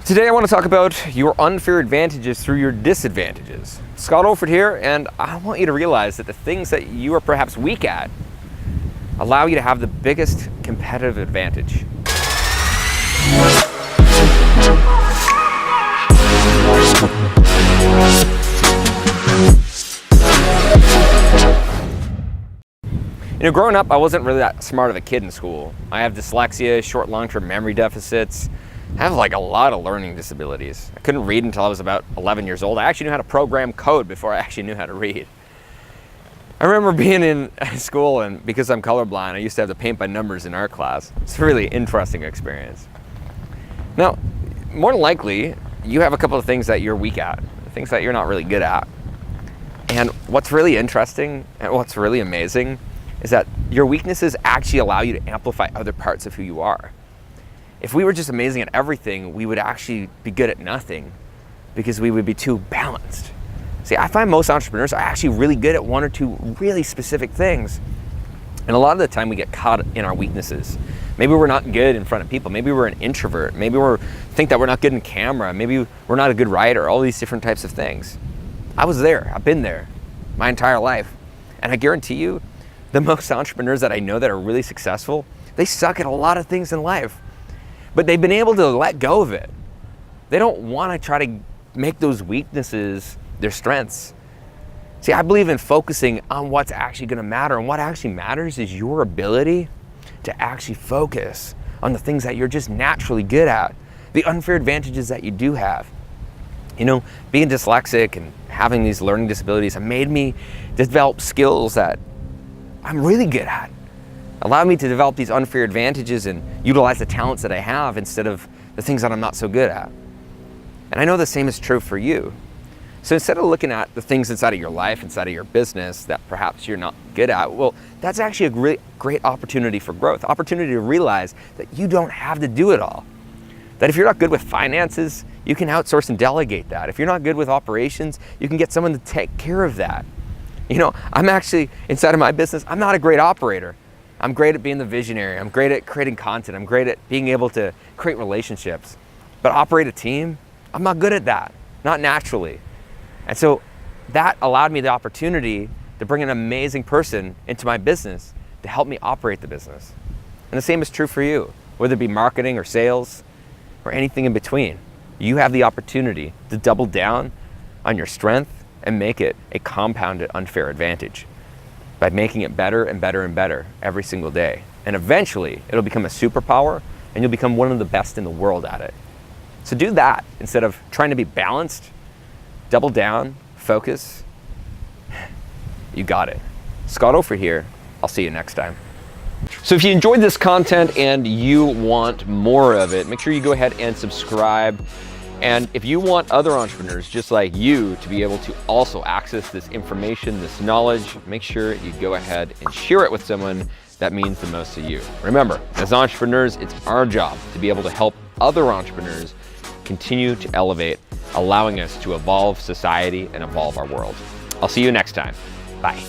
Today I want to talk about your unfair advantages through your disadvantages. Scott Oldford here, and I want you to realize that the things that you are perhaps weak at allow you to have the biggest competitive advantage. Growing up, I wasn't really that smart of a kid in school. I have dyslexia, short long-term memory deficits. I have a lot of learning disabilities. I couldn't read until I was about 11 years old. I actually knew how to program code before I actually knew how to read. I remember being in school, and because I'm colorblind, I used to have to paint by numbers in art class. It's a really interesting experience. Now, more than likely, you have a couple of things that you're weak at, things that you're not really good at. And what's really interesting and what's really amazing is that your weaknesses actually allow you to amplify other parts of who you are. If we were just amazing at everything, we would actually be good at nothing because we would be too balanced. See, I find most entrepreneurs are actually really good at one or two really specific things. And a lot of the time we get caught in our weaknesses. Maybe we're not good in front of people. Maybe we're an introvert. Maybe we think that we're not good in camera. Maybe we're not a good writer, all these different types of things. I was there, I've been there my entire life. And I guarantee you, the most entrepreneurs that I know that are really successful, they suck at a lot of things in life, but they've been able to let go of it. They don't want to try to make those weaknesses their strengths. See, I believe in focusing on what's actually going to matter, and what actually matters is your ability to actually focus on the things that you're just naturally good at, the unfair advantages that you do have. Being dyslexic and having these learning disabilities have made me develop skills that I'm really good at. Allow me to develop these unfair advantages and utilize the talents that I have instead of the things that I'm not so good at. And I know the same is true for you. So instead of looking at the things inside of your life, inside of your business that perhaps you're not good at, well, that's actually a great opportunity for growth, opportunity to realize that you don't have to do it all. That if you're not good with finances, you can outsource and delegate that. If you're not good with operations, you can get someone to take care of that. I'm actually, inside of my business, I'm not a great operator. I'm great at being the visionary. I'm great at creating content. I'm great at being able to create relationships. But operate a team, I'm not good at that, not naturally. And so that allowed me the opportunity to bring an amazing person into my business to help me operate the business. And the same is true for you, whether it be marketing or sales or anything in between. You have the opportunity to double down on your strength and make it a compounded unfair advantage by making it better and better and better every single day. And eventually it'll become a superpower and you'll become one of the best in the world at it. So do that instead of trying to be balanced. Double down, focus. You got it. Scott Oldford here. I'll see you next time. So if you enjoyed this content and you want more of it, make sure you go ahead and subscribe. And if you want other entrepreneurs just like you to be able to also access this information, this knowledge, make sure you go ahead and share it with someone that means the most to you. Remember, as entrepreneurs, it's our job to be able to help other entrepreneurs continue to elevate, allowing us to evolve society and evolve our world. I'll see you next time. Bye.